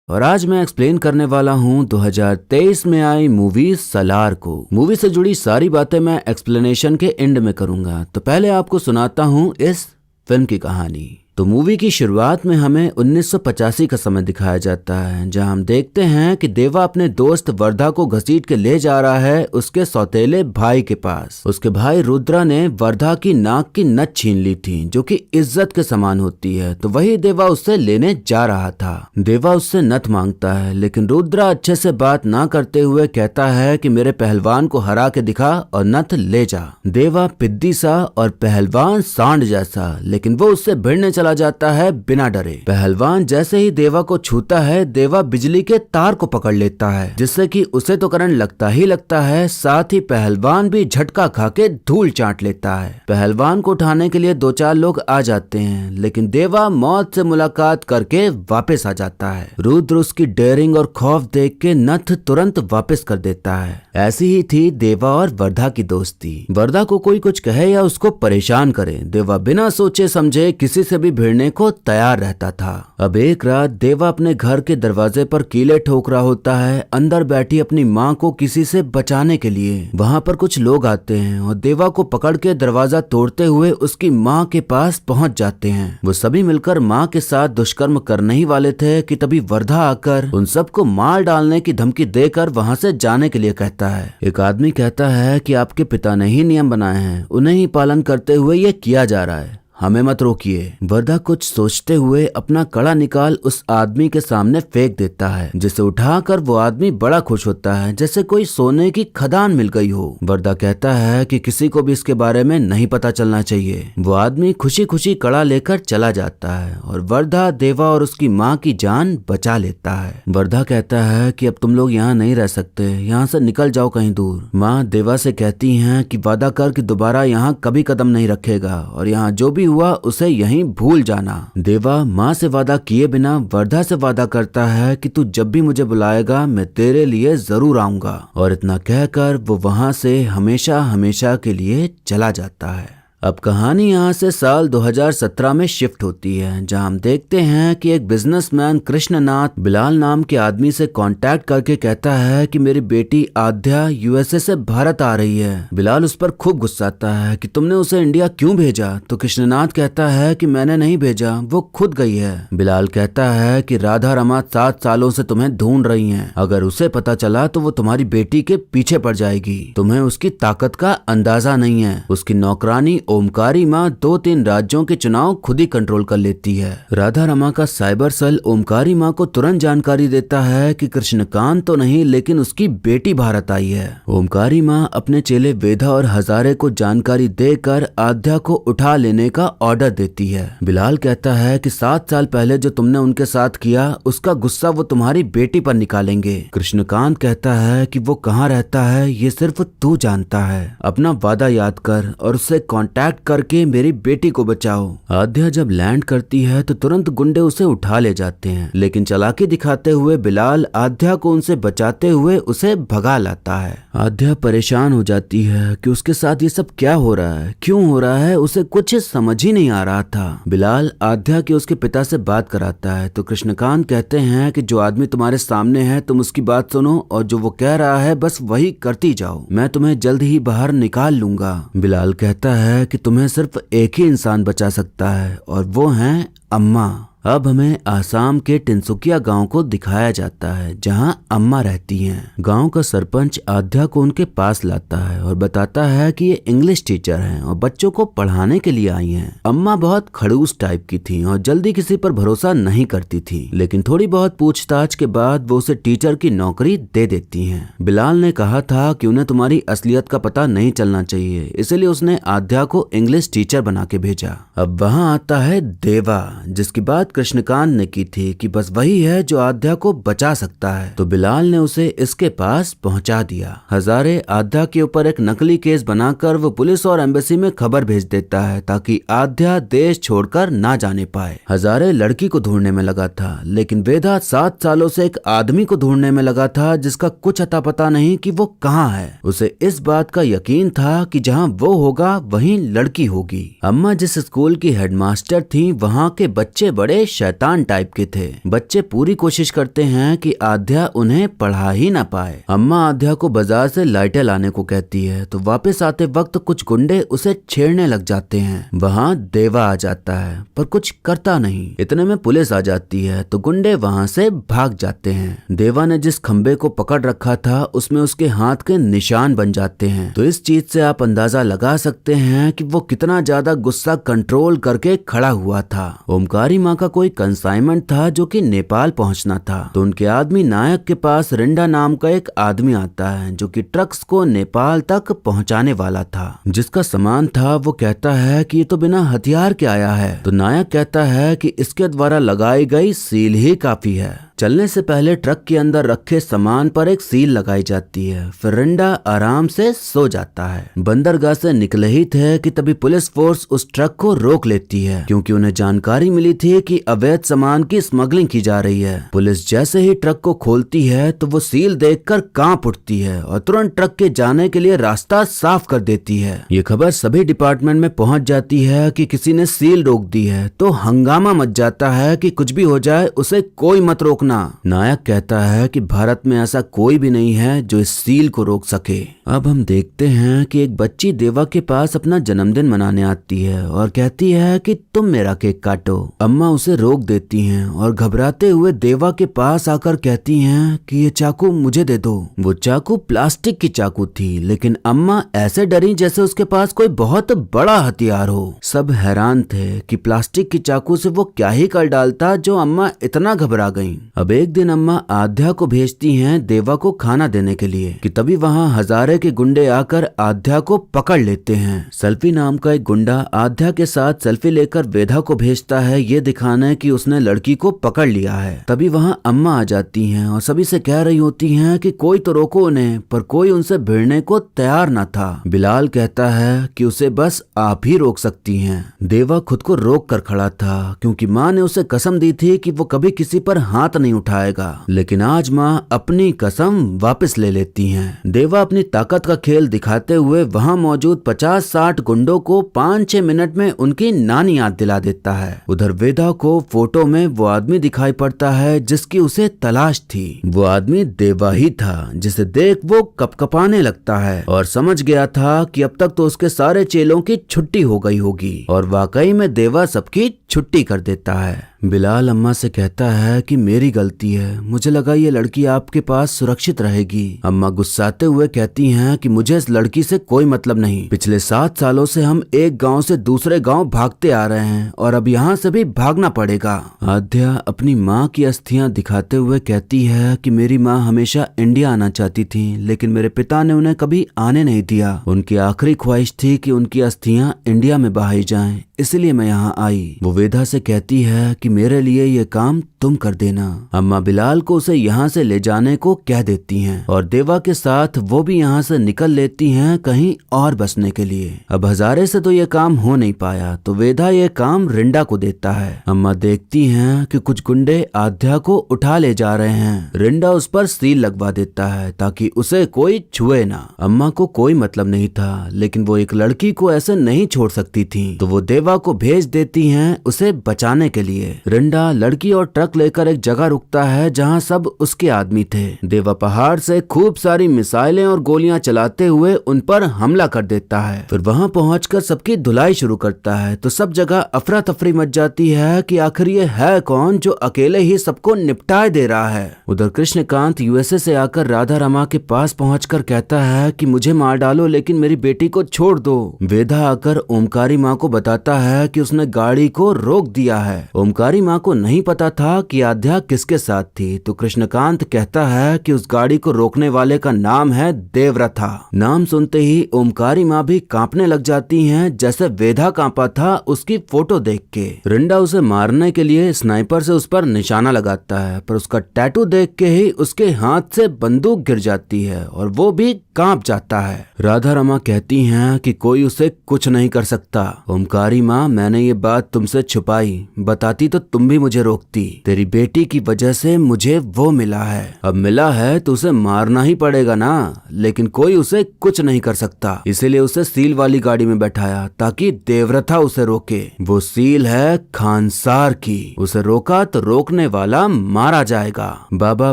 और आज मैं एक्सप्लेन करने वाला हूँ 2023 में आई मूवी सलार को। मूवी से जुड़ी सारी बातें मैं एक्सप्लेनेशन के एंड में करूंगा। तो पहले आपको सुनाता हूँ इस फिल्म की कहानी। तो मूवी की शुरुआत में हमें 1985 का समय दिखाया जाता है, जहां हम देखते हैं कि देवा अपने दोस्त वर्धा को घसीट के ले जा रहा है उसके सौतेले भाई के पास। उसके भाई रुद्रा ने वर्धा की नाक की नथ छीन ली थी, जो कि इज्जत के समान होती है, तो वही देवा उससे लेने जा रहा था। देवा उससे नथ मांगता है, लेकिन रुद्रा अच्छे से बात ना करते हुए कहता है कि मेरे पहलवान को हरा के दिखा और नथ ले जा। देवा पिद्दी सा और पहलवान सांड जैसा, लेकिन वो उससे भिड़ने चला जाता है बिना डरे। पहलवान जैसे ही देवा को छूता है, देवा बिजली के तार को पकड़ लेता है, जिससे कि उसे तो करंट लगता ही लगता है, साथ ही पहलवान भी झटका खा के धूल चाट लेता है। पहलवान को उठाने के लिए 2-4 लोग आ जाते हैं, लेकिन देवा मौत से मुलाकात करके वापस आ जाता है। रुद्र उसकी डेयरिंग और खौफ देख के नथ तुरंत वापस कर देता है। ऐसी ही थी देवा और वर्धा की दोस्ती। वर्धा को कोई कुछ कहे या उसको परेशान करे, देवा बिना सोचे समझे किसी से भी भिड़ने को तैयार रहता था। अब एक रात देवा अपने घर के दरवाजे पर कीले ठोक रहा होता है, अंदर बैठी अपनी माँ को किसी से बचाने के लिए। वहाँ पर कुछ लोग आते हैं और देवा को पकड़ के दरवाजा तोड़ते हुए उसकी माँ के पास पहुँच जाते हैं। वो सभी मिलकर माँ के साथ दुष्कर्म करने ही वाले थे कि तभी वर्धा आकर उन सबको मार डालने की धमकी देकर वहाँ से जाने के लिए कहता है। एक आदमी कहता है कि आपके पिता ने ही नियम बनाए हैं, उन्हें ही पालन करते हुए ये किया जा रहा है, हमें मत रोकिए। वर्धा कुछ सोचते हुए अपना कड़ा निकाल उस आदमी के सामने फेंक देता है, जिसे उठाकर वो आदमी बड़ा खुश होता है, जैसे कोई सोने की खदान मिल गई हो। वर्धा कहता है कि किसी को भी इसके बारे में नहीं पता चलना चाहिए। वो आदमी खुशी खुशी कड़ा लेकर चला जाता है और वर्धा, देवा और उसकी माँ की जान बचा लेता है। वर्धा कहता है कि अब तुम लोग यहाँ नहीं रह सकते, यहाँ से निकल जाओ कहीं दूर। माँ देवा से कहती है कि वादा कर कि दोबारा यहाँ कभी कदम नहीं रखेगा और यहाँ जो भी हुआ उसे यहीं भूल जाना। देवा माँ से वादा किए बिना वर्धा से वादा करता है कि तू जब भी मुझे बुलाएगा मैं तेरे लिए जरूर आऊंगा, और इतना कहकर वो वहां से हमेशा हमेशा के लिए चला जाता है। अब कहानी यहाँ से साल 2017 में शिफ्ट होती है, जहाँ हम देखते हैं कि एक बिजनेसमैन कृष्णनाथ बिलाल नाम के आदमी से कांटेक्ट करके कहता है कि मेरी बेटी आध्या यूएसए से भारत आ रही है। बिलाल उस पर खूब गुस्साता है कि तुमने उसे इंडिया क्यों भेजा, तो कृष्णनाथ कहता है कि मैंने नहीं भेजा, वो खुद गई है। बिलाल कहता है कि राधा रमा 7 सालों से तुम्हें ढूंढ रही है, अगर उसे पता चला तो वो तुम्हारी बेटी के पीछे पड़ जाएगी। तुम्हें उसकी ताकत का अंदाजा नहीं है। उसकी नौकरानी ओमकारी माँ 2-3 राज्यों के चुनाव खुद ही कंट्रोल कर लेती है। राधा रमा का साइबर सेल ओमकारी माँ को तुरंत जानकारी देता है कि कृष्णकांत तो नहीं, लेकिन उसकी बेटी भारत आई है। ओमकारी माँ अपने चेले वेदा और हजारे को जानकारी देकर आध्या को उठा लेने का ऑर्डर देती है। बिलाल कहता है कि 7 साल पहले जो तुमने उनके साथ किया उसका गुस्सा वो तुम्हारी बेटी पर निकालेंगे। कृष्णकांत कहता है कि वो कहाँ रहता है ये सिर्फ तू जानता है, अपना वादा याद कर और उससे कांटेक्ट करके मेरी बेटी को बचाओ। आध्या जब लैंड करती है तो तुरंत गुंडे उसे उठा ले जाते हैं, लेकिन चालाकी दिखाते हुए बिलाल आध्या को उनसे बचाते हुए उसे भगा लाता है। आध्या परेशान हो जाती है कि उसके साथ ये सब क्या हो रहा है, क्यों हो रहा है, उसे कुछ समझ ही नहीं आ रहा था। बिलाल आध्या के उसके पिता से बात कराता है, तो कृष्णकांत कहते हैं कि जो आदमी तुम्हारे सामने है तुम उसकी बात सुनो और जो वो कह रहा है बस वही करती जाओ, मैं तुम्हें जल्द ही बाहर निकाल लूंगा। बिलाल कहता है कि तुम्हें सिर्फ एक ही इंसान बचा सकता है और वो है अम्मा। अब हमें आसाम के टिनसुकिया गांव को दिखाया जाता है, जहां अम्मा रहती हैं। गांव का सरपंच आध्या को उनके पास लाता है और बताता है कि ये इंग्लिश टीचर हैं और बच्चों को पढ़ाने के लिए आई हैं। अम्मा बहुत खड़ूस टाइप की थी और जल्दी किसी पर भरोसा नहीं करती थी, लेकिन थोड़ी बहुत पूछताछ के बाद वो उसे टीचर की नौकरी दे देती हैं। बिलाल ने कहा था कि उन्हें तुम्हारी असलियत का पता नहीं चलना चाहिए, इसलिए उसने आध्या को इंग्लिश टीचर बना के भेजा। अब वहाँ आता है देवा, जिसकी बात कृष्णकांत ने की थी कि बस वही है जो आध्या को बचा सकता है, तो बिलाल ने उसे इसके पास पहुंचा दिया। हजारे आध्या के ऊपर एक नकली केस बनाकर वो पुलिस और एम्बेसी में खबर भेज देता है ताकि आध्या देश छोड़कर ना जाने पाए। हजारे लड़की को ढूंढने में लगा था, लेकिन वेदा 7 सालों से एक आदमी को ढूंढने में लगा था जिसका कुछ अता पता नहीं कि वो कहाँ है। उसे इस बात का यकीन था कि जहाँ वो होगा वहीं लड़की होगी। अम्मा जिस स्कूल की हेडमास्टर थी वहाँ के बच्चे बड़े शैतान टाइप के थे। बच्चे पूरी कोशिश करते हैं कि आध्या उन्हें पढ़ा ही ना पाए। अम्मा आध्या को बाजार से लाइटें लाने को कहती है तो वापस आते वक्त कुछ गुंडे उसे छेड़ने लग जाते हैं। वहाँ देवा आ जाता है पर कुछ करता नहीं। इतने में पुलिस आ जाती है तो गुंडे वहाँ से भाग जाते हैं। देवा ने जिस खंबे को पकड़ रखा था उसमें उसके हाथ के निशान बन जाते हैं। तो इस चीज से आप अंदाजा लगा सकते हैं कि वो कितना ज्यादा गुस्सा कंट्रोल करके खड़ा हुआ था। ओमकारी माँ का कोई कंसाइनमेंट था जो कि नेपाल पहुंचना था। तो उनके आदमी नायक के पास रिंडा नाम का एक आदमी आता है जो कि ट्रक्स को नेपाल तक पहुंचाने वाला था। जिसका सामान था वो कहता है कि ये तो बिना हथियार के आया है। तो नायक कहता है कि इसके द्वारा लगाई गई सील ही काफी है। चलने से पहले ट्रक के अंदर रखे सामान पर एक सील लगाई जाती है। फिर रिंडा आराम से सो जाता है। बंदरगाह से निकले ही थे कि तभी पुलिस फोर्स उस ट्रक को रोक लेती है क्योंकि उन्हें जानकारी मिली थी कि अवैध सामान की स्मगलिंग की जा रही है। पुलिस जैसे ही ट्रक को खोलती है तो वो सील देखकर कांप उठती है और तुरंत ट्रक के जाने के लिए रास्ता साफ कर देती है। ये खबर सभी डिपार्टमेंट में पहुंच जाती है कि किसी ने सील रोक दी है। तो हंगामा मच जाता है कि कुछ भी हो जाए उसे कोई मत रोकना। नायक कहता है कि भारत में ऐसा कोई भी नहीं है जो इस सील को रोक सके। अब हम देखते हैं कि एक बच्ची देवा के पास अपना जन्मदिन मनाने आती है और कहती है कि तुम मेरा केक काटो। अम्मा उसे रोक देती हैं और घबराते हुए देवा के पास आकर कहती हैं कि ये चाकू मुझे दे दो। वो चाकू प्लास्टिक की चाकू थी लेकिन अम्मा ऐसे डरी जैसे उसके पास कोई बहुत बड़ा हथियार हो। सब हैरान थे कि प्लास्टिक की चाकू से वो क्या ही कर डालता जो अम्मा इतना घबरा गईं। अब एक दिन अम्मा आध्या को भेजती हैं देवा को खाना देने के लिए कि तभी वहाँ हजारे के गुंडे आकर आध्या को पकड़ लेते हैं। सेल्फी नाम का एक गुंडा आध्या के साथ सेल्फी लेकर वेदा को भेजता है ये दिखाने कि उसने लड़की को पकड़ लिया है। तभी वहाँ अम्मा आ जाती हैं और सभी से कह रही होती हैं कि कोई तो रोको उन्हें, पर कोई उनसे भिड़ने को तैयार न था। बिलाल कहता है कि उसे बस आप ही रोक सकती हैं। देवा खुद को रोक कर खड़ा था क्योंकि माँ ने उसे कसम दी थी कि वो कभी किसी पर हाथ नहीं उठाएगा, लेकिन आज माँ अपनी कसम वापस ले लेती हैं। देवा अपनी ताकत का खेल दिखाते हुए वहाँ मौजूद 50-60 गुंडों को 5-6 मिनट में उनकी नानी याद दिला देता है। उधर वेदा को फोटो में वो आदमी दिखाई पड़ता है जिसकी उसे तलाश थी। वो आदमी देवा ही था जिसे देख वो कपकपाने लगता है और समझ गया था कि अब तक तो उसके सारे चेलों की छुट्टी हो गई होगी और वाकई में देवा सबकी छुट्टी कर देता है। बिलाल अम्मा से कहता है कि मेरी गलती है, मुझे लगा ये लड़की आपके पास सुरक्षित रहेगी। अम्मा गुस्साते हुए कहती हैं कि मुझे इस लड़की से कोई मतलब नहीं। पिछले 7 सालों से हम एक गांव से दूसरे गांव भागते आ रहे हैं और अब यहाँ से भी भागना पड़ेगा। आध्या अपनी माँ की अस्थियां दिखाते हुए कहती है कि मेरी माँ हमेशा इंडिया आना चाहती थी लेकिन मेरे पिता ने उन्हें कभी आने नहीं दिया। उनकी आखिरी ख्वाहिश थी कि उनकी अस्थियां इंडिया में बहाई जाएं, इसलिए मैं यहाँ आई। वो वेदा से कहती है कि मेरे लिए ये काम तुम कर देना। अम्मा बिलाल को उसे यहाँ से ले जाने को कह देती हैं और देवा के साथ वो भी यहाँ से निकल लेती हैं कहीं और बसने के लिए। अब हजारे से तो ये काम हो नहीं पाया तो वेदा ये काम रिंडा को देता है। अम्मा देखती हैं कि कुछ गुंडे आध्या को उठा ले जा रहे हैं। रिंडा उस पर सील लगवा देता है ताकि उसे कोई छुए ना। अम्मा को कोई मतलब नहीं था लेकिन वो एक लड़की को ऐसे नहीं छोड़ सकती थी तो वो देवा को भेज देती हैं उसे बचाने के लिए। रिंडा लड़की और ट्रक लेकर एक जगह रुकता है जहां सब उसके आदमी थे। देवा पहाड़ से खूब सारी मिसाइलें और गोलियां चलाते हुए उन पर हमला कर देता है। फिर वहां पहुंचकर सबकी धुलाई शुरू करता है तो सब जगह अफरा तफरी मच जाती है कि आखिर ये है कौन जो अकेले ही सबको निपटाए दे रहा है। उधर कृष्णकांत यूएसए से आकर राधा रमा के पास पहुंचकर कहता है कि मुझे मार डालो लेकिन मेरी बेटी को छोड़ दो। वेदा आकर ओमकारी माँ को बताता है कि उसने गाड़ी को रोक दिया है। ओमकारी माँ को नहीं पता था कि आध्या किसके साथ थी तो कृष्णकांत कहता है कि उस गाड़ी को रोकने वाले का नाम है देवरथा। नाम सुनते ही ओमकारी माँ भी कांपने लग जाती हैं जैसे वेदा कांपा था उसकी फोटो देख के। रिंडा उसे मारने के लिए स्नाइपर से उस पर निशाना लगाता है पर उसका टैटू देख के ही उसके हाथ से बंदूक गिर जाती है और वो भी कांप जाता है। राधा रमा कहती हैं कि कोई उसे कुछ नहीं कर सकता। ओमकारी माँ, मैंने ये बात तुमसे छुपाई, बताती तो तुम भी मुझे रोकती। तेरी बेटी की वजह से मुझे वो मिला है, अब मिला है तो उसे मारना ही पड़ेगा ना, लेकिन कोई उसे कुछ नहीं कर सकता। इसीलिए उसे सील वाली गाड़ी में बैठाया ताकि देवव्रता उसे रोके। वो सील है खानसार की, उसे रोका तो रोकने वाला मारा जाएगा। बाबा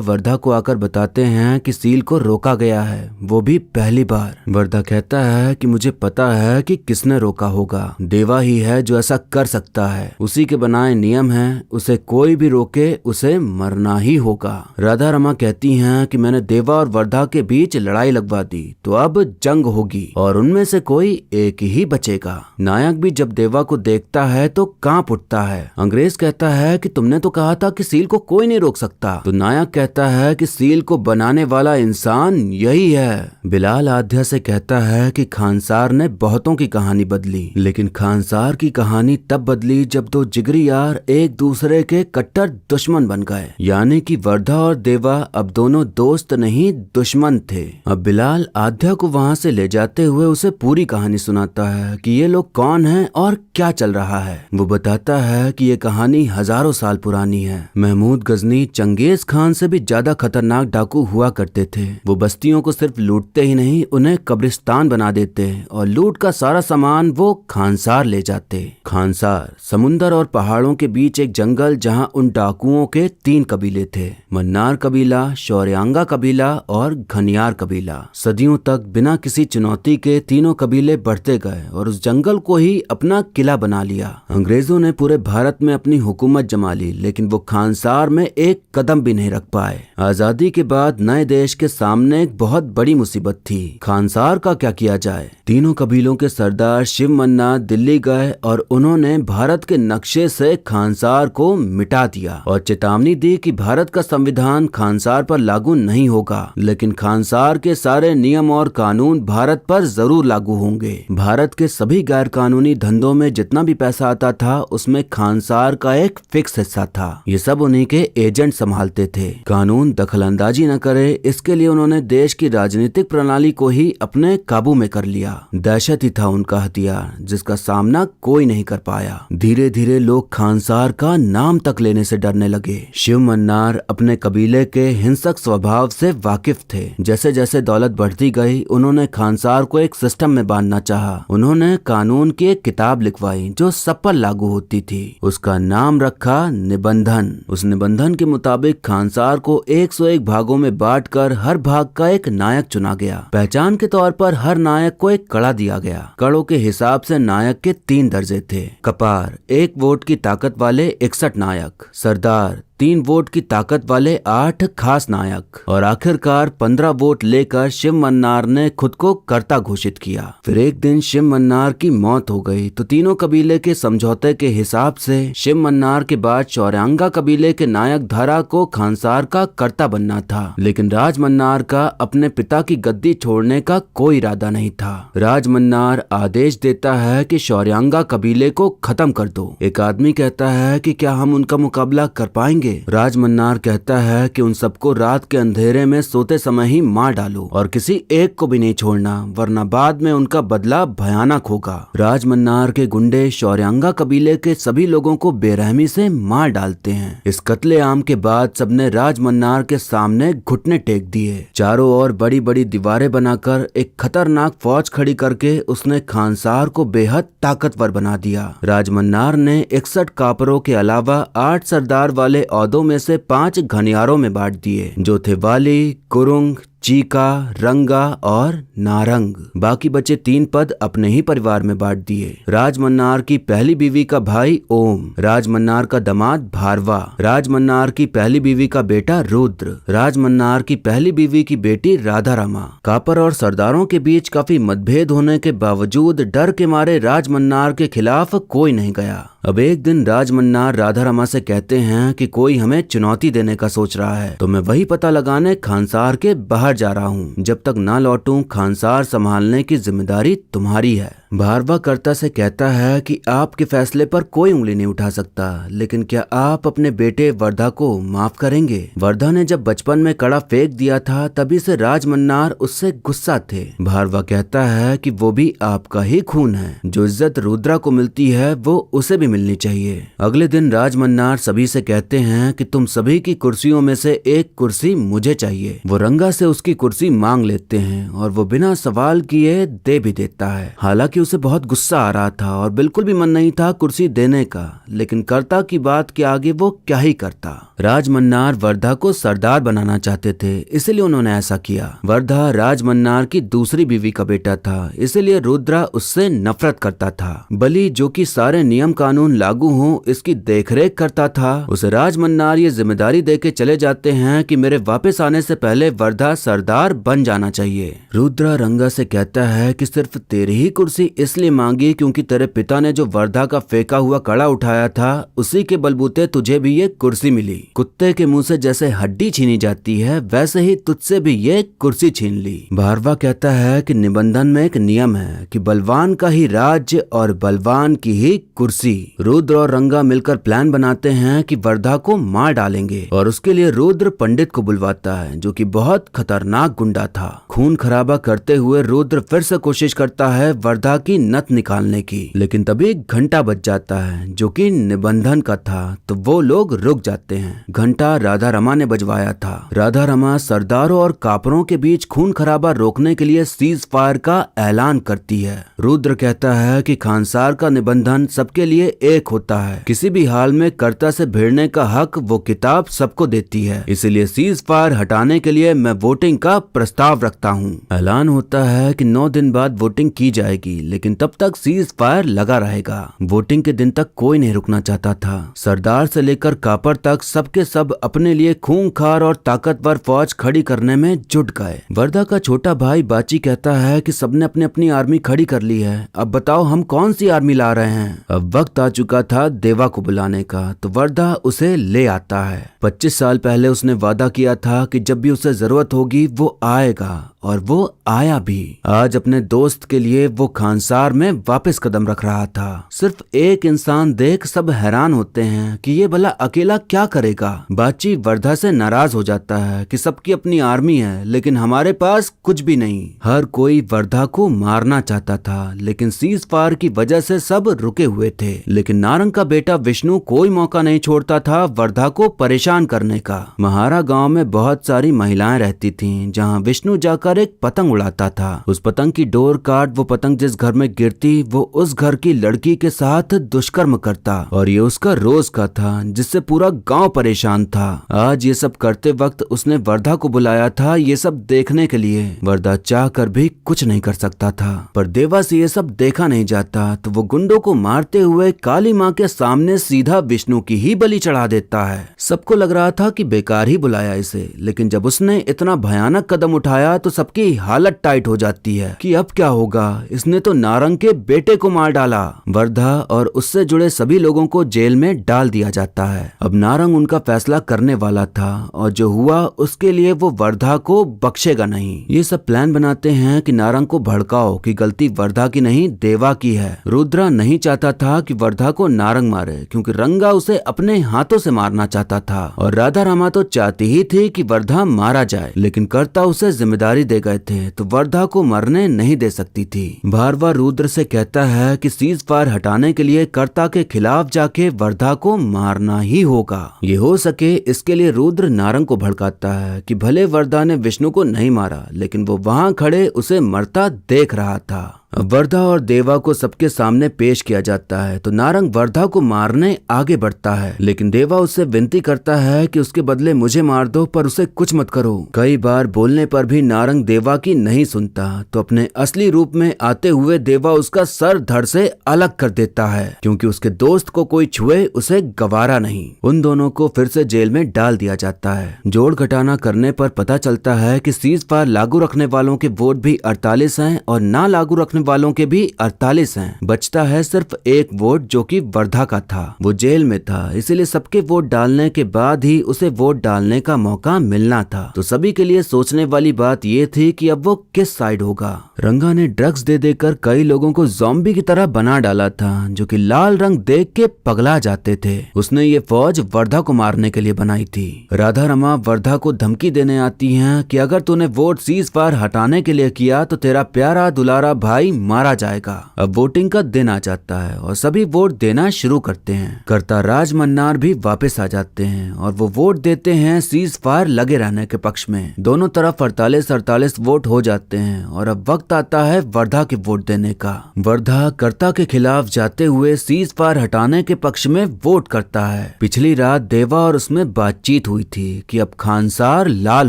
वर्धा को आकर बताते हैं कि सील को रोका गया है, वो भी पहली बार। वर्धा कहता है कि मुझे पता है कि किसने रोका होगा, देवा ही है जो ऐसा कर सकता है, उसी के बनाए नियम हैं, उसे कोई भी रोके उसे मरना ही होगा। राधा रमा कहती हैं कि मैंने देवा और वर्धा के बीच लड़ाई लगवा दी तो अब जंग होगी और उनमें से कोई एक ही बचेगा। नायक भी जब देवा को देखता है तो कांप उठता है। अंग्रेज कहता है कि तुमने तो कहा था कि सील को कोई नहीं रोक सकता, तो नायक कहता है कि सील को बनाने वाला इंसान यही है। बिलाल आध्या से कहता है कि खानसार ने बहुतों की कहानी बदली, लेकिन खानसार की कहानी तब बदली जब दो जिगरी यार एक दूसरे के कट्टर दुश्मन बन गए, यानी कि वर्धा और देवा अब दोनों दोस्त नहीं दुश्मन थे। अब बिलाल आध्या को वहाँ से ले जाते हुए उसे पूरी कहानी सुनाता है कि ये लोग कौन हैं और क्या चल रहा है। वो बताता है कि ये कहानी हजारों साल पुरानी है। महमूद गजनी चंगेज खान से भी ज्यादा खतरनाक डाकू हुआ करते थे। वो बस्तियों को सिर्फ लूटते ही नहीं, उन्हें कब्रिस्तान बना देते और लूट का सारा सामान वो खानसार ले जाते। खानसार समुंदर और पहाड़ों के बीच एक जंगल जहाँ उन डाकुओं के 3 कबीले थे, मन्नार कबीला, शौर्यांगा कबीला और घनियार कबीला। सदियों तक बिना किसी चुनौती के तीनों कबीले बढ़ते गए और उस जंगल को ही अपना किला बना लिया। अंग्रेजों ने पूरे भारत में अपनी हुकूमत जमा ली, लेकिन वो खानसार में एक कदम भी नहीं रख पाए। आजादी के बाद नए देश के सामने एक बहुत बड़ी मुसीबत थी, खानसार का क्या किया जाए। तीनों कबीलों के सरदार शिव मन्ना दिल्ली गए और उन्होंने भारत के नक्शे से खानसार को मिटा दिया और चेतावनी दी कि भारत का संविधान खानसार पर लागू नहीं होगा, लेकिन खानसार के सारे नियम और कानून भारत पर जरूर लागू होंगे। भारत के सभी गैर कानूनी धंधों में जितना भी पैसा आता था उसमें खानसार का एक फिक्स हिस्सा था। ये सब उन्हीं के एजेंट संभालते थे। कानून दखलंदाजी न करे इसके लिए उन्होंने देश की राजनीतिक प्रणाली को ही अपने काबू में कर लिया। दहशत ही था उनका हथियार जिसका सामना कोई नहीं कर पाया। धीरे धीरे लोग खानसार का नाम तक लेने से डरने लगे। शिव मन्नार अपने कबीले के हिंसक स्वभाव से वाकिफ थे। जैसे जैसे दौलत बढ़ती गई उन्होंने खानसार को एक सिस्टम में बांधना चाहा। उन्होंने कानून की एक किताब लिखवाई जो सब पर लागू होती थी। उसका नाम रखा निबंधन। उस निबंधन के मुताबिक खानसार को 101 भागों में बांटकर हर भाग का एक नायक चुना गया। पहचान के तौर पर हर नायक को एक कड़ा दिया गया। कड़ों के हिसाब से नायक के 3 दर्जे थे। कपार 1 वोट की ताकत वाले 61 नायक, सरदार 3 वोट की ताकत वाले 8 खास नायक और आखिरकार 15 वोट लेकर शिव मन्नार ने खुद को कर्ता घोषित किया। फिर एक दिन शिव मन्नार की मौत हो गई तो तीनों कबीले के समझौते के हिसाब से शिव मन्नार के बाद शौर्यांगा कबीले के नायक धरा को खानसार का कर्ता बनना था, लेकिन राज मन्नार का अपने पिता की गद्दी छोड़ने का कोई इरादा नहीं था। राज मन्नार आदेश देता है कि शौर्यांगा कबीले को खत्म कर दो। एक आदमी कहता है कि क्या हम उनका मुकाबला कर पाएंगे? राज मन्नार कहता है कि उन सबको रात के अंधेरे में सोते समय ही मार डालो और किसी एक को भी नहीं छोड़ना, वरना बाद में उनका बदला भयानक होगा। राज मन्नार के गुंडे शौर्यांगा कबीले के सभी लोगों को बेरहमी से मार डालते हैं। इस कत्लेआम के बाद सबने राज मन्नार के सामने घुटने टेक दिए। चारों ओर बड़ी बड़ी दीवारें बनाकर एक खतरनाक फौज खड़ी करके उसने खानसार को बेहद ताकतवर बना दिया। राज मन्नार ने 61 कापरों के अलावा 8 सरदार वाले औदों में से 5 घनियारों में बांट दिए, जो थे वाली, कुरुंग, चीका, रंगा और नारंग। बाकी बचे 3 पद अपने ही परिवार में बांट दिए। राज मन्नार की पहली बीवी का भाई ओम, राज मन्नार का दामाद भारवा, राज मन्नार की पहली बीवी का बेटा रुद्र, राज मन्नार की पहली बीवी की बेटी राधा रमा। कापर और सरदारों के बीच काफी मतभेद होने के बावजूद डर के मारे राज मन्नार के खिलाफ कोई नहीं गया। अब एक दिन राज मन्नार राधा रमा से कहते हैं कि कोई हमें चुनौती देने का सोच रहा है, तो मैं वही पता लगाने खानसार के बाहर बाहर जा रहा हूँ, जब तक ना लौटूं खानसार संभालने की जिम्मेदारी तुम्हारी है। भारवा कर्ता से कहता है कि आपके फैसले पर कोई उंगली नहीं उठा सकता, लेकिन क्या आप अपने बेटे वर्धा को माफ करेंगे? वर्धा ने जब बचपन में कड़ा फेंक दिया था तभी से राजमन्नार उससे गुस्सा थे। भारवा कहता है कि वो भी आपका ही खून है, जो इज्जत रुद्रा को मिलती है वो उसे भी मिलनी चाहिए। अगले दिन राजमन्नार सभी से कहते हैं कि तुम सभी की कुर्सियों में से एक कुर्सी मुझे चाहिए। वो रंगा से उसकी कुर्सी मांग लेते हैं और वो बिना सवाल किए दे भी देता है। हालांकि उसे बहुत गुस्सा आ रहा था और बिल्कुल भी मन नहीं था कुर्सी देने का, लेकिन कर्ता की बात के आगे वो क्या ही करता। राजमन्नार वर्धा को सरदार बनाना चाहते थे, इसलिए उन्होंने ऐसा किया। वर्धा राजमन्नार की दूसरी बीवी का बेटा था, इसलिए रुद्रा उससे नफरत करता था। बलि, जो कि सारे नियम कानून लागू हों इसकी देखरेख करता था, उसे राजमन्नार ये जिम्मेदारी देके चले जाते हैं कि मेरे वापस आने से पहले वर्धा सरदार बन जाना चाहिए। रुद्रा रंगा से कहता है कि सिर्फ तेरी ही कुर्सी इसलिए मांगी क्योंकि तेरे पिता ने जो वर्धा का फेंका हुआ कड़ा उठाया था उसी के बलबूते तुझे भी ये कुर्सी मिली। कुत्ते के मुंह से जैसे हड्डी छीनी जाती है वैसे ही तुझसे भी ये कुर्सी छीन ली। भारवा कहता है कि निबंधन में एक नियम है कि बलवान का ही राज्य और बलवान की ही कुर्सी। रुद्र और रंगा मिलकर प्लान बनाते हैं कि वर्धा को मार डालेंगे और उसके लिए रुद्र पंडित को बुलवाता है, जो कि बहुत खतरनाक गुंडा था। खून खराबा करते हुए रुद्र फिर से कोशिश करता है वर्धा की नथ निकालने की, लेकिन तभी घंटा बज जाता है जो कि निबंधन का था, तो वो लोग रुक जाते हैं। घंटा राधा रमा ने बजवाया था। राधा रमा सरदारों और कापरों के बीच खून खराबा रोकने के लिए सीज फायर का ऐलान करती है। रुद्र कहता है कि खानसार का निबंधन सबके लिए एक होता है, किसी भी हाल में कर्ता से भिड़ने का हक वो किताब सबको देती है, इसलिए सीज फायर हटाने के लिए मैं वोटिंग का प्रस्ताव रखता हूँ। ऐलान होता है कि 9 दिन बाद वोटिंग की जाएगी, लेकिन तब तक सीज फायर लगा रहेगा। वोटिंग के दिन तक कोई नहीं रुकना चाहता था। सरदार से लेकर कापर तक सबके सब अपने लिए खूंखार और ताकतवर फौज खड़ी करने में जुट गए। वर्धा का छोटा भाई बाची कहता है कि सबने अपनी अपनी आर्मी खड़ी कर ली है, अब बताओ हम कौन सी आर्मी ला रहे हैं। अब वक्त आ चुका था देवा को बुलाने का, तो वर्धा उसे ले आता है। 25 साल पहले उसने वादा किया था कि जब भी उसे जरूरत होगी वो आएगा, और वो आया भी। आज अपने दोस्त के लिए वो खानसार में वापस कदम रख रहा था। सिर्फ एक इंसान देख सब हैरान होते हैं कि ये भला अकेला क्या करेगा। बाची वर्धा से नाराज हो जाता है कि सबकी अपनी आर्मी है लेकिन हमारे पास कुछ भी नहीं। हर कोई वर्धा को मारना चाहता था, लेकिन सीज फायर की वजह से सब रुके हुए थे। लेकिन नारंग का बेटा विष्णु कोई मौका नहीं छोड़ता था वर्धा को परेशान करने का। महारा गांव में बहुत सारी महिलाएं रहती थीं, जहां विष्णु जाकर एक पतंग उड़ाता था। उस पतंग की डोर काट वो पतंग जिस घर में गिरती वो उस घर की लड़की के साथ दुष्कर्म करता, और ये उसका रोज का था, जिससे पूरा गांव परेशान था। आज ये सब करते वक्त उसने वर्धा को बुलाया था ये सब देखने के लिए। वर्धा चाह कर भी कुछ नहीं कर सकता था, पर देवा से ये सब देखा नहीं जाता, तो वो गुंडों को मारते हुए काली माँ के सामने सीधा विष्णु की ही बलि चढ़ा देता है। सबको लग रहा था कि बेकार ही बुलाया इसे, लेकिन जब उसने इतना भयानक कदम उठाया तो सबकी हालत टाइट हो जाती है कि अब क्या होगा। इसने तो नारंग के बेटे को मार डाला। वर्धा और उससे जुड़े सभी लोगों को जेल में डाल दिया जाता है। अब नारंग उनका फैसला करने वाला था, और जो हुआ उसके लिए वो वर्धा को बख्शेगा नहीं। ये सब प्लान बनाते हैं कि नारंग को भड़काओ कि गलती वर्धा की नहीं देवा की है। रुद्रा नहीं चाहता था कि वर्धा को नारंग मारे, क्योंकि रंगा उसे अपने हाथों से मारना चाहता था, और राधा रमा तो चाहती ही थी कि वर्धा मारा जाए, लेकिन कर्ता उसे जिम्मेदारी दे गए थे तो वर्धा को मरने नहीं दे सकती थी। भारवा रुद्र से कहता है कि सीज फायर हटाने के लिए कर्ता के खिलाफ जाके वर्धा को मारना ही होगा। ये हो सके इसके लिए रुद्र नारंग को भड़काता है कि भले वर्धा ने विष्णु को नहीं मारा, लेकिन वो वहां खड़े उसे मरता देख रहा था। वर्धा और देवा को सबके सामने पेश किया जाता है, तो नारंग वर्धा को मारने आगे बढ़ता है, लेकिन देवा उससे विनती करता है कि उसके बदले मुझे मार दो, पर उसे कुछ मत करो। कई बार बोलने पर भी नारंग देवा की नहीं सुनता, तो अपने असली रूप में आते हुए देवा उसका सर धड़ से अलग कर देता है, क्योंकि उसके दोस्त को कोई छुए उसे गवारा नहीं। उन दोनों को फिर से जेल में डाल दिया जाता है। जोड़ घटाना करने पर पता चलता है कि सीज फायर लागू रखने वालों के वोट भी 48 हैं और ना लागू रखने वालों के भी 48 हैं। बचता है सिर्फ एक वोट जो कि वर्धा का था। वो जेल में था, इसीलिए सबके वोट डालने के बाद ही उसे वोट डालने का मौका मिलना था। तो सभी के लिए सोचने वाली बात ये थी कि अब वो किस साइड होगा। रंगा ने ड्रग्स दे देकर कई लोगों को ज़ॉम्बी की तरह बना डाला था, जो कि लाल रंग देख के पगला जाते थे। उसने ये फौज वर्धा को मारने के लिए बनाई थी। राधा रमा वर्धा को धमकी देने आती हैं कि अगर तूने वोट सीज फायर हटाने के लिए किया तो तेरा प्यारा दुलारा भाई मारा जाएगा। अब वोटिंग का दिन आ जाता है और सभी वोट देना शुरू करते हैं। कर्ता राज मन्नार भी वापस आ जाते हैं और वो वोट देते हैं सीज फायर लगे रहने के पक्ष में। दोनों तरफ 48-48 वोट हो जाते हैं और अब वक्त आता है वर्धा के वोट देने का। वर्धा कर्ता के खिलाफ जाते हुए सीज फायर हटाने के पक्ष में वोट करता है। पिछली रात देवा और उसमें बातचीत हुई थी कि अब खानसार लाल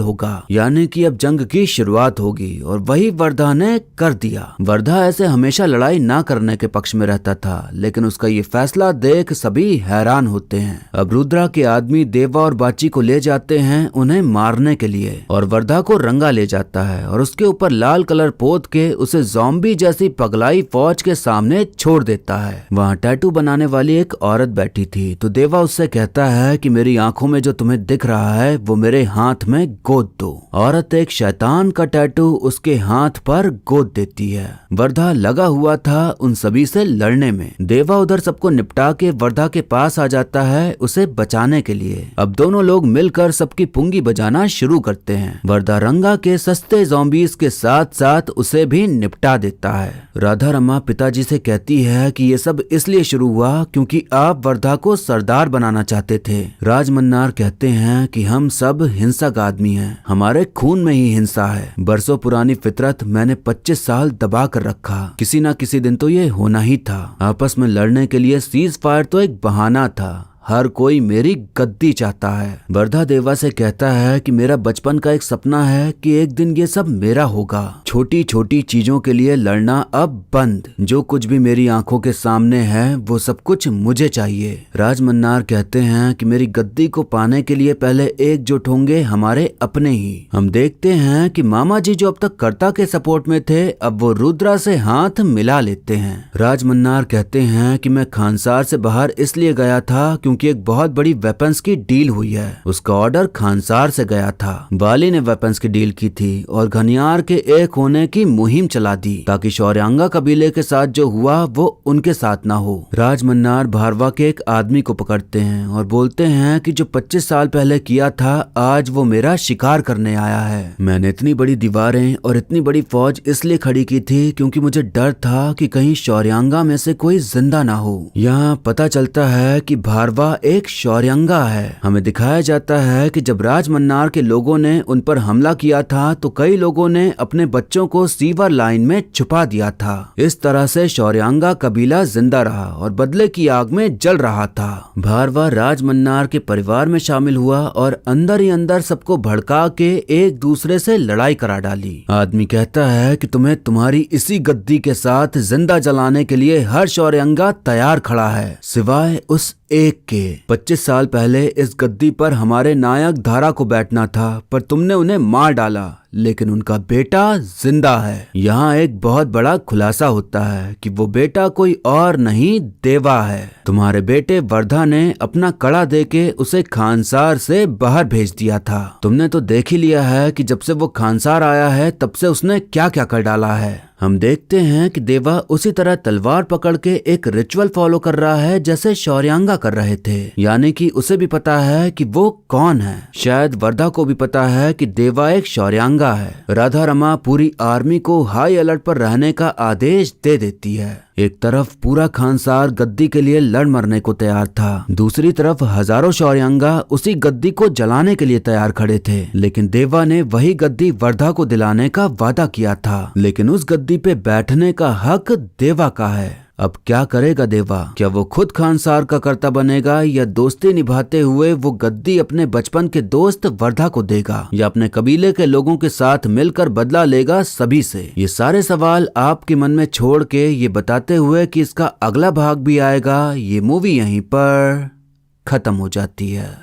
होगा, यानी कि अब जंग की शुरुआत होगी, और वही वर्धा ने कर दिया। वर्धा ऐसे हमेशा लड़ाई ना करने के पक्ष में रहता था, लेकिन उसका ये फैसला देख सभी हैरान होते हैं। अब रुद्रा के आदमी देवा और बाची को ले जाते हैं उन्हें मारने के लिए, और वर्धा को रंगा ले जाता है और उसके ऊपर लाल कलर पोत के उसे ज़ॉम्बी जैसी पगलाई फौज के सामने छोड़ देता है। वहाँ टैटू बनाने वाली एक औरत बैठी थी, तो देवा उससे कहता है कि मेरी आंखों में जो तुम्हें दिख रहा है वो मेरे हाथ में गोद दो। औरत एक शैतान का टैटू उसके हाथ पर गोद देती है। वर्धा लगा हुआ था उन सभी से लड़ने में। देवा उधर सबको निपटा के वर्धा के पास आ जाता है उसे बचाने के लिए। अब दोनों लोग मिलकर सबकी पुंगी बजाना शुरू करते हैं। वर्धा रंगा के सस्ते ज़ॉम्बीज़ के साथ साथ उसे भी निपटा देता है। राधा रमा पिताजी से कहती है कि ये सब इसलिए शुरू हुआ क्योंकि आप वर्धा को सरदार बनाना चाहते थे। राज मन्नार कहते हैं कि हम सब हिंसक आदमी हैं, हमारे खून में ही हिंसा है। बरसों पुरानी फितरत मैंने 25 साल दबा कर रखा, किसी ना किसी दिन तो ये होना ही था। आपस में लड़ने के लिए सीज फायर तो एक बहाना था, हर कोई मेरी गद्दी चाहता है। वर्धा देवा से कहता है कि मेरा बचपन का एक सपना है कि एक दिन ये सब मेरा होगा। छोटी छोटी चीजों के लिए लड़ना अब बंद, जो कुछ भी मेरी आंखों के सामने है वो सब कुछ मुझे चाहिए। राज मन्नार कहते हैं कि मेरी गद्दी को पाने के लिए पहले एकजुट होंगे हमारे अपने ही। हम देखते हैं कि मामा जी जो अब तक कर्ता के सपोर्ट में थे, अब वो रुद्रा से हाथ मिला लेते हैं। राज मन्नार कहते हैं कि मैं खानसार से बाहर इसलिए गया था क्योंकि एक बहुत बड़ी वेपन्स की डील हुई है। उसका ऑर्डर खानसार से गया था। बाली ने वेपन्स की डील की थी और घनियार के एक होने की मुहिम चला दी ताकि शौर्यांगा कबीले के साथ जो हुआ वो उनके साथ ना हो। राज मन्नार भारवा के एक आदमी को पकड़ते हैं और बोलते हैं कि जो 25 साल पहले किया था आज वो मेरा शिकार करने आया है। मैंने इतनी बड़ी दीवारें और इतनी बड़ी फौज इसलिए खड़ी की थी क्योंकि मुझे डर था कि कहीं शौर्यांगा में से कोई जिंदा ना हो। यहाँ पता चलता है कि भारवा एक शौर्यांगा है। हमें दिखाया जाता है कि जब राज मन्नार के लोगों ने उन पर हमला किया था तो कई लोगों ने अपने बच्चों को सीवर लाइन में छुपा दिया था। इस तरह से शौर्यांगा कबीला जिंदा रहा और बदले की आग में जल रहा था। भारवा राज मन्नार के परिवार में शामिल हुआ और अंदर ही अंदर सबको भड़का के एक दूसरे से लड़ाई करा डाली। आदमी कहता है कि तुम्हें तुम्हारी इसी गद्दी के साथ जिंदा जलाने के लिए हर शौर्यांगा तैयार खड़ा है, सिवाय उस एक के। 25 साल पहले इस गद्दी पर हमारे नायक धारा को बैठना था, पर तुमने उन्हें मार डाला, लेकिन उनका बेटा जिंदा है। यहाँ एक बहुत बड़ा खुलासा होता है कि वो बेटा कोई और नहीं देवा है। तुम्हारे बेटे वर्धा ने अपना कड़ा देके उसे खानसार से बाहर भेज दिया था। तुमने तो देख ही लिया है कि जब से वो खानसार आया है तब से उसने क्या क्या कर डाला है। हम देखते हैं कि देवा उसी तरह तलवार पकड़ के एक रिचुअल फॉलो कर रहा है जैसे शौर्यांगा कर रहे थे, यानी कि उसे भी पता है कि वो कौन है। शायद वर्धा को भी पता है कि देवा एक शौर्यांगा है। राधा रमा पूरी आर्मी को हाई अलर्ट पर रहने का आदेश दे देती है। एक तरफ पूरा खानसार गद्दी के लिए लड़ मरने को तैयार था, दूसरी तरफ हजारों शौर्यांगा उसी गद्दी को जलाने के लिए तैयार खड़े थे। लेकिन देवा ने वही गद्दी वर्धा को दिलाने का वादा किया था, लेकिन उस गद्दी पे बैठने का हक देवा का है। अब क्या करेगा देवा? क्या वो खुद खानसार का कर्ता बनेगा या दोस्ती निभाते हुए वो गद्दी अपने बचपन के दोस्त वर्धा को देगा, या अपने कबीले के लोगों के साथ मिलकर बदला लेगा सभी से? ये सारे सवाल आपके मन में छोड़ के ये बताते हुए कि इसका अगला भाग भी आएगा, ये मूवी यहीं पर खत्म हो जाती है।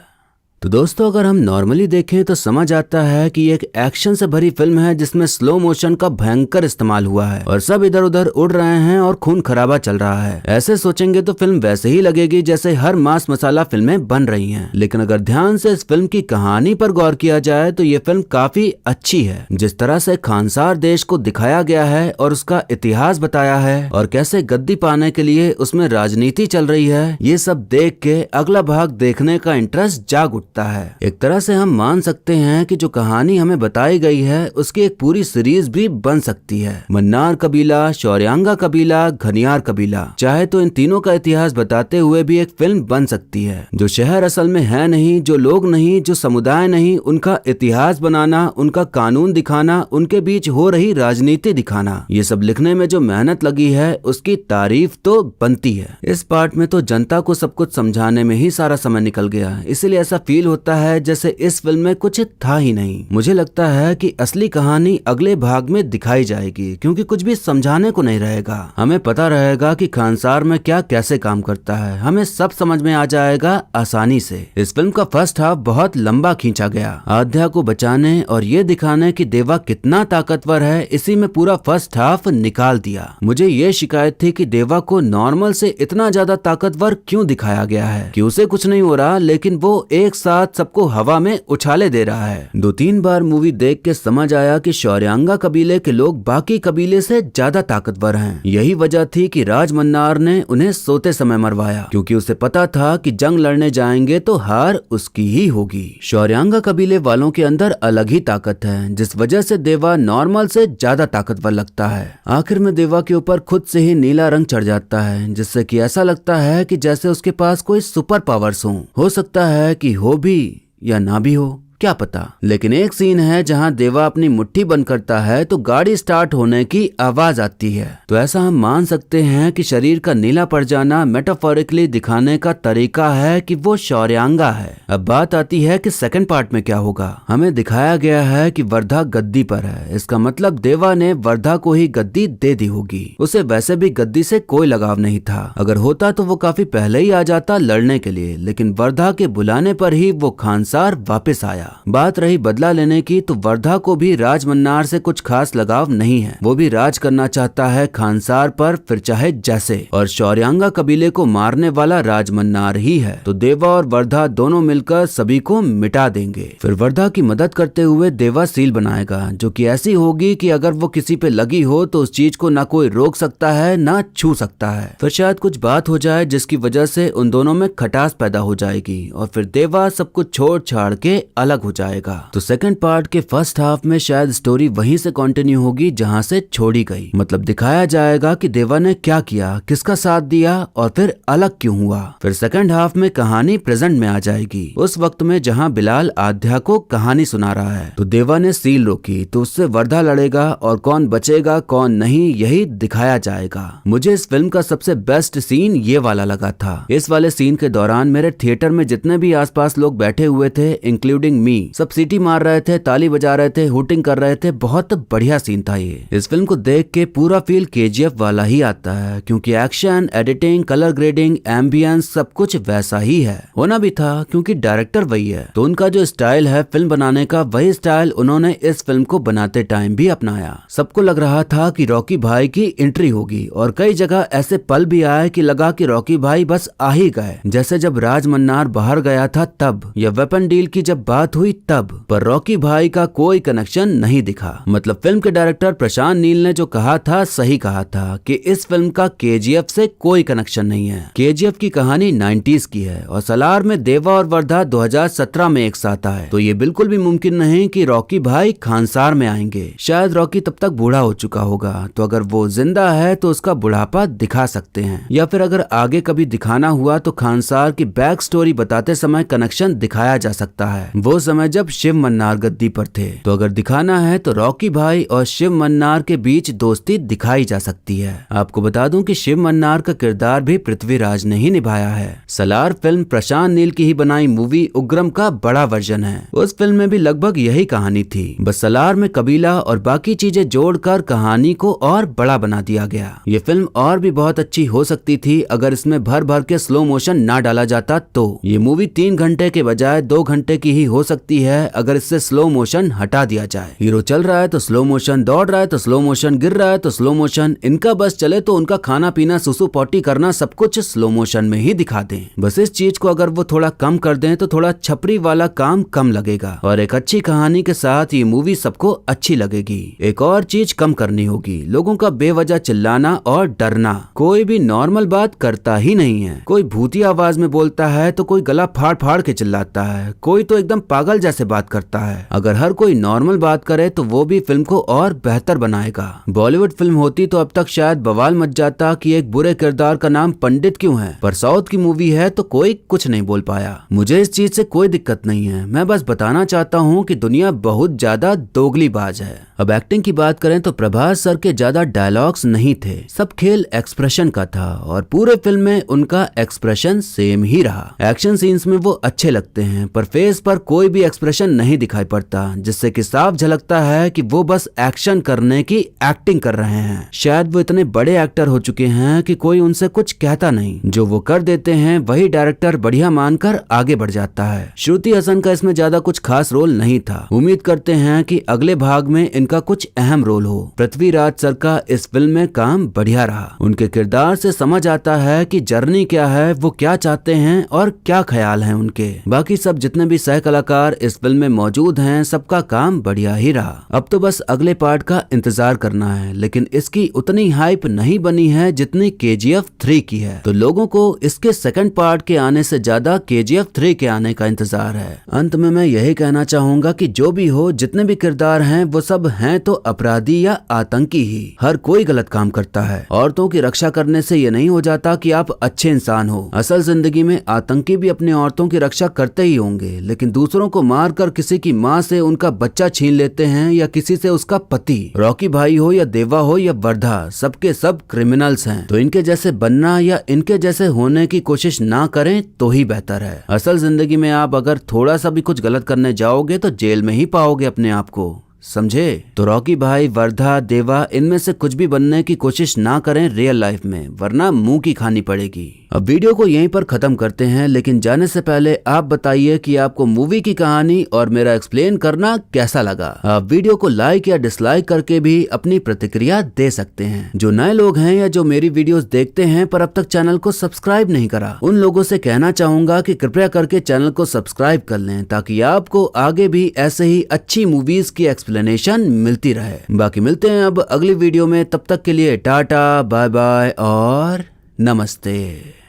तो दोस्तों अगर हम नॉर्मली देखें तो समझ आता है कि ये एक एक्शन से भरी फिल्म है जिसमें स्लो मोशन का भयंकर इस्तेमाल हुआ है और सब इधर उधर उड़ रहे हैं और खून खराबा चल रहा है। ऐसे सोचेंगे तो फिल्म वैसे ही लगेगी जैसे हर मास मसाला फिल्में बन रही हैं। लेकिन अगर ध्यान से इस फिल्म की कहानी पर गौर किया जाए तो ये फिल्म काफी अच्छी है। जिस तरह से खानसार देश को दिखाया गया है और उसका इतिहास बताया है और कैसे गद्दी पाने के लिए उसमें राजनीति चल रही है, ये सब देख के अगला भाग देखने का इंटरेस्ट जाग उठता है। एक तरह से हम मान सकते हैं कि जो कहानी हमें बताई गई है उसकी एक पूरी सीरीज भी बन सकती है। मन्नार कबीला, शौर्यांगा कबीला, घनियार कबीला, चाहे तो इन तीनों का इतिहास बताते हुए भी एक फिल्म बन सकती है। जो शहर असल में है नहीं, जो लोग नहीं, जो समुदाय नहीं, उनका इतिहास बनाना, उनका कानून दिखाना, उनके बीच हो रही राजनीति दिखाना, ये सब लिखने में जो मेहनत लगी है उसकी तारीफ तो बनती है। इस पार्ट में तो जनता को सब कुछ समझाने में ही सारा समय निकल गया, इसीलिए ऐसा फील होता है जैसे इस फिल्म में कुछ था ही नहीं। मुझे लगता है कि असली कहानी अगले भाग में दिखाई जाएगी क्योंकि कुछ भी समझाने को नहीं रहेगा। हमें पता रहेगा कि खानसार में क्या कैसे काम करता है, हमें सब समझ में आ जाएगा आसानी से। इस फिल्म का फर्स्ट हाफ बहुत लंबा खींचा गया। आध्या को बचाने और ये दिखाने कि देवा कितना ताकतवर है, इसी में पूरा फर्स्ट हाफ निकाल दिया। मुझे ये शिकायत थी कि देवा को नॉर्मल से इतना ज्यादा ताकतवर क्यों दिखाया गया है, कि उसे कुछ नहीं हो रहा लेकिन वो एक साथ सबको हवा में उछाले दे रहा है। 2-3 बार मूवी देख के समझ आया कि शौर्यांगा कबीले के लोग बाकी कबीले से ज्यादा ताकतवर हैं। यही वजह थी कि राज मन्नार ने उन्हें सोते समय मरवाया, क्योंकि उसे पता था कि जंग लड़ने जाएंगे तो हार उसकी ही होगी। शौर्यांगा कबीले वालों के अंदर अलग ही ताकत है, जिस वजह से देवा नॉर्मल से ज्यादा ताकतवर लगता है। आखिर में देवा के ऊपर खुद से ही नीला रंग चढ़ जाता है, जिससे कि ऐसा लगता है कि जैसे उसके पास कोई सुपर पावर्स हो सकता है कि हो भी या ना भी हो, क्या पता। लेकिन एक सीन है जहां देवा अपनी मुट्ठी बंद करता है तो गाड़ी स्टार्ट होने की आवाज आती है। तो ऐसा हम मान सकते हैं कि शरीर का नीला पड़ जाना मेटाफोरिकली दिखाने का तरीका है कि वो शौर्यांगा है। अब बात आती है कि सेकंड पार्ट में क्या होगा। हमें दिखाया गया है कि वर्धा गद्दी पर है, इसका मतलब देवा ने वर्धा को ही गद्दी दे दी होगी। उसे वैसे भी गद्दी से कोई लगाव नहीं था, अगर होता तो वो काफी पहले ही आ जाता लड़ने के लिए, लेकिन वर्धा के बुलाने पर ही वो खानसार वापस आया। बात रही बदला लेने की, तो वर्धा को भी राज मन्नार से कुछ खास लगाव नहीं है। वो भी राज करना चाहता है खानसार पर, फिर चाहे जैसे, और शौर्यांगा कबीले को मारने वाला राज मन्नार ही है। तो देवा और वर्धा दोनों मिलकर सभी को मिटा देंगे। फिर वर्धा की मदद करते हुए देवा सील बनाएगा, जो कि ऐसी होगी कि अगर वो किसी पे लगी हो तो उस चीज को ना कोई रोक सकता है ना छू सकता है। फिर शायद कुछ बात हो जाए जिसकी वजह से उन दोनों में खटास पैदा हो जाएगी और फिर देवा सब कुछ छोड़ छाड़ के अलग हो जाएगा। तो सेकंड पार्ट के फर्स्ट हाफ में शायद स्टोरी वहीं से कंटिन्यू होगी जहां से छोड़ी गई। मतलब दिखाया जाएगा कि देवा ने क्या किया, किसका साथ दिया और फिर अलग क्यों हुआ। फिर सेकंड हाफ में कहानी प्रेजेंट में आ जाएगी, उस वक्त में जहां बिलाल आध्या को कहानी सुना रहा है। तो देवा ने सील रोकी तो उससे वर्धा लड़ेगा और कौन बचेगा कौन नहीं, यही दिखाया जाएगा। मुझे इस फिल्म का सबसे बेस्ट सीन ये वाला लगा था। इस वाले सीन के दौरान मेरे थिएटर में जितने भी आसपास लोग बैठे हुए थे, इंक्लूडिंग मी, सब सीटी मार रहे थे, ताली बजा रहे थे, हुटिंग कर रहे थे। बहुत बढ़िया सीन था ये। इस फिल्म को देख के पूरा फील केजीएफ वाला ही आता है, क्योंकि action, editing, colour grading, ambience सब कुछ वैसा ही है। होना भी था क्योंकि डायरेक्टर वही है, तो उनका जो स्टाइल है फिल्म बनाने का, वही स्टाइल उन्होंने इस फिल्म को बनाते टाइम भी अपनाया। सबको लग रहा था कि रॉकी भाई की एंट्री होगी और कई जगह ऐसे पल भी आए कि लगा कि रॉकी भाई बस आ ही गए, जैसे जब राज मन्नार बाहर गया था तब, या वेपन डील की जब बात हुई तब। पर रॉकी भाई का कोई कनेक्शन नहीं दिखा। मतलब फिल्म के डायरेक्टर प्रशांत नील ने जो कहा था सही कहा था कि इस फिल्म का केजीएफ से कोई कनेक्शन नहीं है। केजीएफ की कहानी 90s की है और सलार में देवा और वर्धा 2017 में एक साथ आए, तो ये बिल्कुल भी मुमकिन नहीं कि रॉकी भाई खानसार में आएंगे। शायद रॉकी तब तक बूढ़ा हो चुका होगा, तो अगर वो जिंदा है तो उसका बुढ़ापा दिखा सकते हैं, या फिर अगर आगे कभी दिखाना हुआ तो खानसार की बैक स्टोरी बताते समय कनेक्शन दिखाया जा सकता है। वो समय जब शिव मन्नार गद्दी पर थे। तो अगर दिखाना है तो रॉकी भाई और शिव मन्नार के बीच दोस्ती दिखाई जा सकती है। आपको बता दूं कि शिव मन्नार का किरदार भी पृथ्वीराज ने ही निभाया है। सलार फिल्म प्रशांत नील की ही बनाई मूवी उग्रम का बड़ा वर्जन है। उस फिल्म में भी लगभग यही कहानी थी, बस सलार में कबीला और बाकी चीजें जोड़कर कहानी को और बड़ा बना दिया गया। ये फिल्म और भी बहुत अच्छी हो सकती थी अगर इसमें भर भर के स्लो मोशन ना डाला जाता। तो ये मूवी 3 घंटे के बजाय 2 घंटे की ही हो सकती है अगर इससे स्लो मोशन हटा दिया जाए। हीरो चल रहा है तो स्लो मोशन, दौड़ रहा है तो स्लो मोशन, गिर रहा है तो स्लो मोशन, इनका बस चले तो उनका खाना पीना सुसु पॉटी करना सब कुछ स्लो मोशन में ही दिखा दें। बस इस चीज को अगर वो थोड़ा कम कर दें तो थोड़ा छपरी वाला काम कम लगेगा और एक अच्छी कहानी के साथ ये मूवी सबको अच्छी लगेगी। एक और चीज कम करनी होगी, लोगों का बेवजह चिल्लाना और डरना। कोई भी नॉर्मल बात करता ही नहीं है। कोई भूतिया आवाज में बोलता है तो कोई गला फाड़ फाड़ के चिल्लाता है, कोई तो एकदम पागल जैसे बात करता है। अगर हर कोई नॉर्मल बात करे तो वो भी फिल्म को और बेहतर बनाएगा। बॉलीवुड फिल्म होती तो अब तक शायद बवाल मच जाता कि एक बुरे किरदार का नाम पंडित क्यों है, पर साउथ की मूवी है तो कोई कुछ नहीं बोल पाया। मुझे इस चीज से कोई दिक्कत नहीं है, मैं बस बताना चाहता हूँ कि दुनिया बहुत ज्यादा दोगलीबाज है। अब एक्टिंग की बात करें तो प्रभास सर के ज्यादा डायलॉग्स नहीं थे, सब खेल एक्सप्रेशन का था और पूरे फिल्म में उनका एक्सप्रेशन सेम ही रहा। एक्शन सीन्स में वो अच्छे लगते हैं पर फेस पर कोई भी एक्सप्रेशन नहीं दिखाई पड़ता, जिससे कि साफ झलकता है कि वो बस एक्शन करने की एक्टिंग कर रहे हैं। शायद वो इतने बड़े एक्टर हो चुके हैं कि कोई उनसे कुछ कहता नहीं, जो वो कर देते हैं वही डायरेक्टर बढ़िया मानकर आगे बढ़ जाता है। श्रुति हसन का इसमें ज्यादा कुछ खास रोल नहीं था। उम्मीद करते हैं कि अगले भाग में इनका कुछ अहम रोल हो। पृथ्वीराज सर का इस फिल्म में काम बढ़िया रहा। उनके किरदार से समझ आता है कि जर्नी क्या है, वो क्या चाहते हैं और क्या ख्याल है उनके। बाकी सब जितने भी सह कलाकार इस फिल्म में मौजूद हैं, सबका काम बढ़िया ही रहा। अब तो बस अगले पार्ट का इंतजार करना है, लेकिन इसकी उतनी हाइप नहीं बनी है जितनी KGF 3 की है। तो लोगों को इसके सेकंड पार्ट के आने से ज्यादा KGF 3 के आने का इंतजार है। अंत में मैं यही कहना चाहूंगा कि जो भी हो, जितने भी किरदार हैं वो सब हैं तो अपराधी या आतंकी ही। हर कोई गलत काम करता है। औरतों की रक्षा करने से ये नहीं हो जाता कि आप अच्छे इंसान हो। असल जिंदगी में आतंकी भी अपने औरतों की रक्षा करते ही होंगे, लेकिन दूसरों को मारकर किसी की माँ से उनका बच्चा छीन लेते हैं या किसी से उसका पति। रॉकी भाई हो या देवा हो या वर्धा, सबके सब क्रिमिनल्स हैं। तो इनके जैसे बनना या इनके जैसे होने की कोशिश ना करें तो ही बेहतर है। असल जिंदगी में आप अगर थोड़ा सा भी कुछ गलत करने जाओगे तो जेल में ही पाओगे अपने आप को, समझे। तो रॉकी भाई, वर्धा, देवा, इनमें से कुछ भी बनने की कोशिश ना करें रियल लाइफ में, वरना मुंह की खानी पड़ेगी। अब वीडियो को यहीं पर खत्म करते हैं, लेकिन जाने से पहले आप बताइए कि आपको मूवी की कहानी और मेरा एक्सप्लेन करना कैसा लगा। आप वीडियो को लाइक या डिसलाइक करके भी अपनी प्रतिक्रिया दे सकते हैं। जो नए लोग हैं या जो मेरी वीडियोस देखते हैं पर अब तक चैनल को सब्सक्राइब नहीं करा, उन लोगों से कहना चाहूंगा कि कृपया करके चैनल को सब्सक्राइब कर लें, ताकि आपको आगे भी ऐसे ही अच्छी मूवीज की एक्सप्लेनेशन मिलती रहे। बाकी मिलते हैं अब अगली वीडियो में, तब तक के लिए टाटा, बाय बाय और नमस्ते।